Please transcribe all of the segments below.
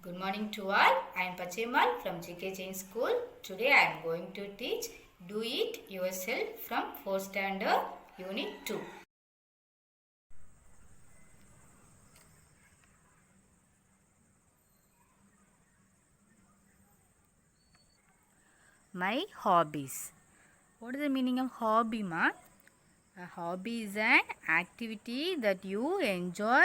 Good morning to all. I am Pachemal from GK Jain School. Today I am going to teach Do It Yourself from 4th Standard Unit 2. My hobbies. What is the meaning of hobby, ma? A hobby is an activity that you enjoy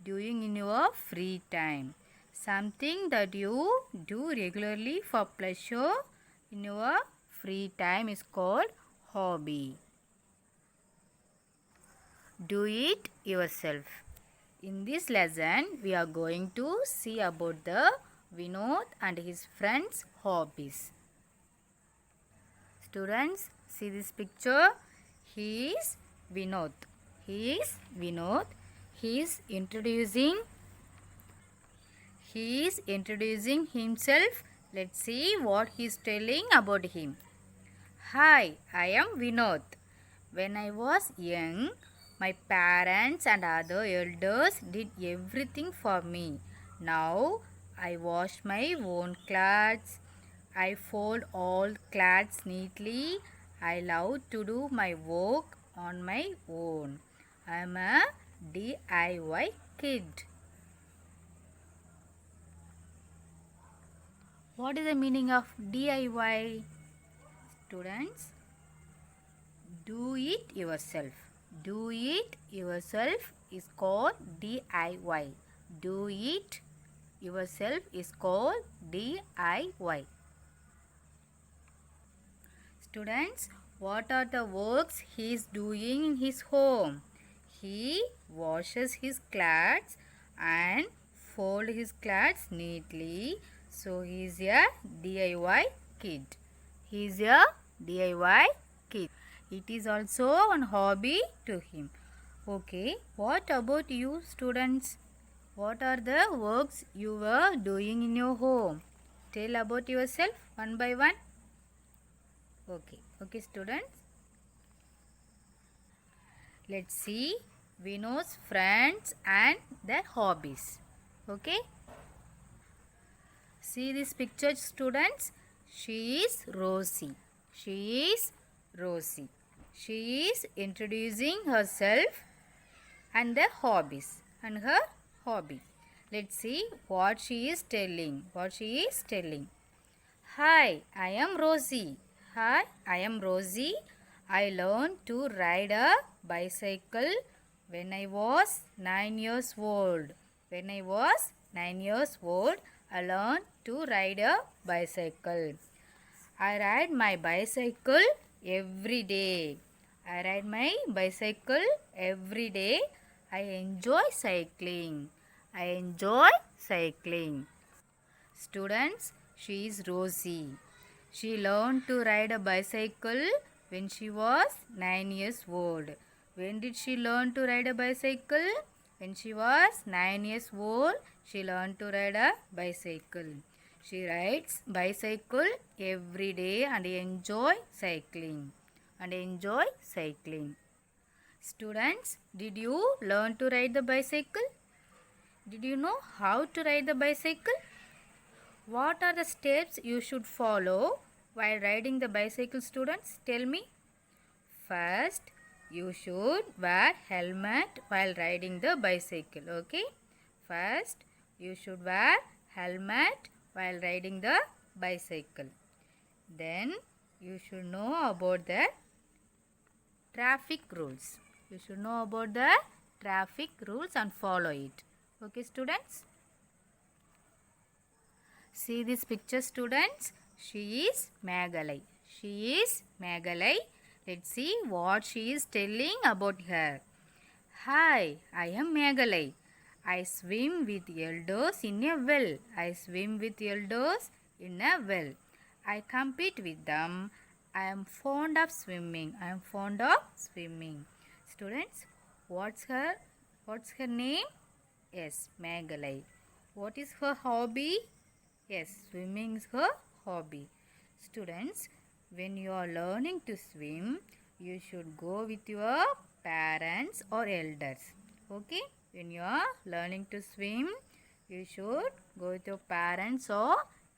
doing in your free time. Something that you do regularly for pleasure in your free time is called hobby. Do it yourself. In this lesson, we are going to see about the Vinod and his friends' hobbies. Students, see this picture. He is Vinod. He is Vinod. He is introducing himself. Let's see what he is telling about him. Hi, I am Vinod. When I was young, my parents and other elders did everything for me. Now, I wash my own clothes. I fold all clothes neatly. I love to do my work on my own. I am a DIY kid. What is the meaning of DIY? Students, do it yourself. Do it yourself is called DIY. Do it yourself is called DIY. Students, what are the works he is doing in his home? He washes his clothes and fold his clothes neatly. So he is a DIY kid. He is a DIY kid. It is also an hobby to him. Okay, what about you students? What are the works you were doing in your home? Tell about yourself one by one. Okay students. Let's see Vinod's friends and their hobbies. Okay. See this picture students. She is Rosie. She is Rosie. She is introducing herself and their hobbies and her hobby. Let's see what she is telling. Hi, I am Rosie. Hi, I am Rosie. I learned to ride a bicycle when I was 9 years old. I learned to ride a bicycle. I ride my bicycle every day. I enjoy cycling. Students, she is Rosie. She learned to ride a bicycle when she was 9 years old. When did she learn to ride a bicycle? When she was 9 years old, she learned to ride a bicycle. She rides bicycle every day and enjoy cycling. Students, did you learn to ride the bicycle? Did you know how to ride the bicycle? What are the steps you should follow while riding the bicycle, students? Tell me. First, you should wear helmet while riding the bicycle. Okay? First, you should wear helmet while riding the bicycle. Then, you should know about the traffic rules. And follow it. Okay, students? See this picture, students. She is Magalai. Let's see what she is telling about her. Hi, I am Magalai. I swim with elders in a well. I compete with them. I am fond of swimming. Students, what's her name? Yes, Magalai. What is her hobby? Yes, swimming is her hobby. Students, when you are learning to swim, you should go with your parents or elders. Okay? When you are learning to swim, You should go with your parents or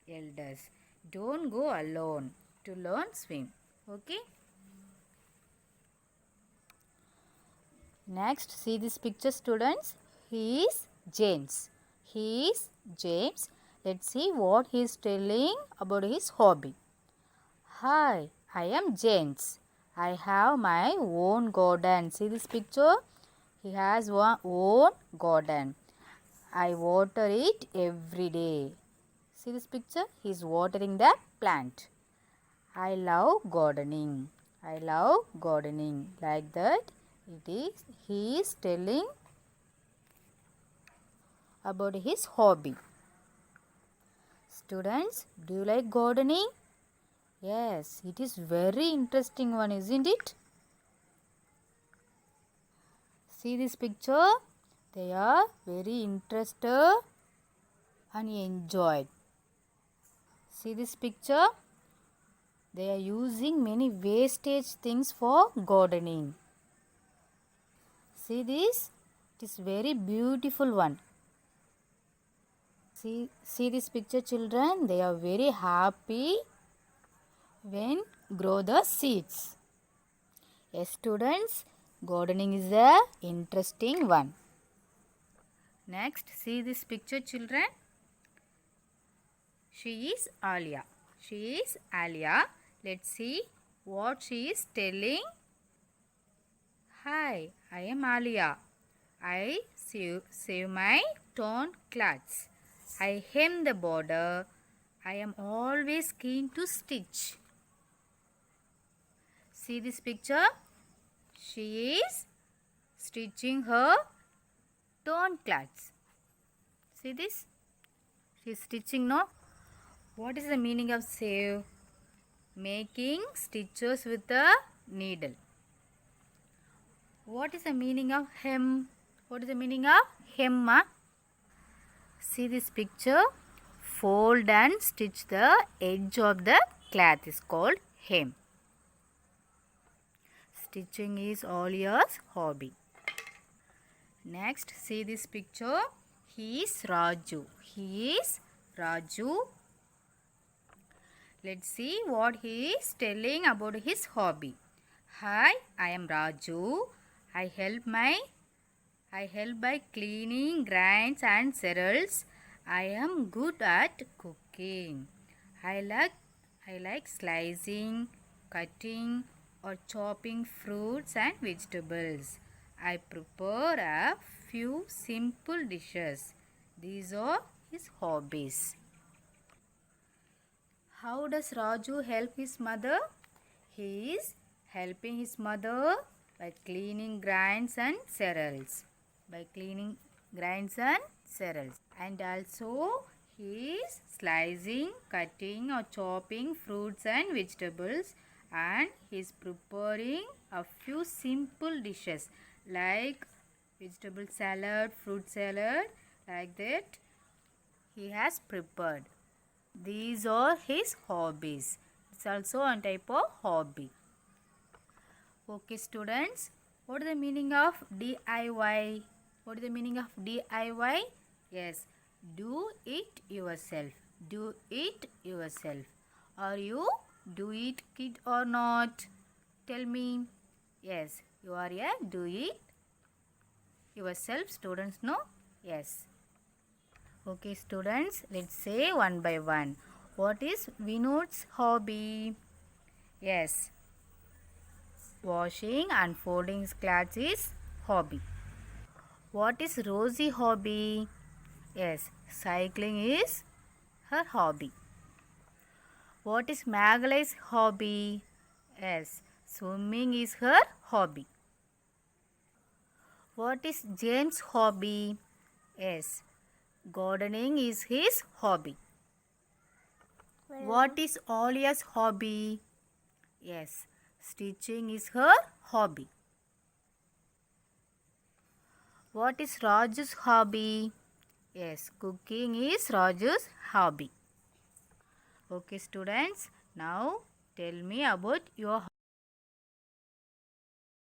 elders. Don't go alone to learn swim. Okay. Next, see this picture, students. He is James. He is James. Let's see what he is telling about his hobby. Hi, I am James. I have my own garden. See this picture? He has one own garden. I water it every day. See this picture? He is watering the plant. I love gardening. I love gardening. Like that, he is telling about his hobby. Students, do you like gardening? Yes, it is very interesting one, isn't it? See this picture? They are very interested and enjoyed. See this picture? They are using many wastage things for gardening. See this? It is very beautiful one. See this picture, children? They are very happy when grow the seeds. Yes, students, gardening is a interesting one. Next, see this picture, children. She is Alia. She is Alia. Let's see what she is telling. Hi, I am Alia. I sew my torn clothes. I hem the border. I am always keen to stitch. See this picture? She is stitching her torn clothes. See this? She is stitching, no? What is the meaning of sew? Making stitches with a needle. What is the meaning of hem? What is the meaning of hem? See this picture? Fold and stitch the edge of the cloth is called hem. Stitching is Alia's hobby. Next, see this picture. He is Raju. He is Raju. Let's see what he is telling about his hobby. Hi, I am Raju. I help by cleaning grains and cereals. I am good at cooking. I like slicing, cutting or chopping fruits and vegetables. I prepare a few simple dishes. These are his hobbies. How does Raju help his mother? He is helping his mother by cleaning grains and cereals. And also he is slicing, cutting or chopping fruits and vegetables, and he is preparing a few simple dishes like vegetable salad, fruit salad, like that he has prepared. These are his hobbies. It's also a type of hobby. Okay, students, what is the meaning of DIY? What is the meaning of DIY? Yes, do it yourself. Do it yourself. Are you do it kid or not? Tell me. Yes, you are a do it yourself students, no? Yes. Okay, students, let's say one by one. What is Vinod's hobby? Yes, washing and folding clothes is hobby. What is Rosie hobby? Yes, cycling is her hobby. What is Magalai's hobby? Yes, swimming is her hobby. What is James' hobby? Yes, gardening is his hobby. What is Olia's hobby? Yes, stitching is her hobby. What is Raju's hobby? Yes, cooking is Raju's hobby. Okay, students, now tell me about your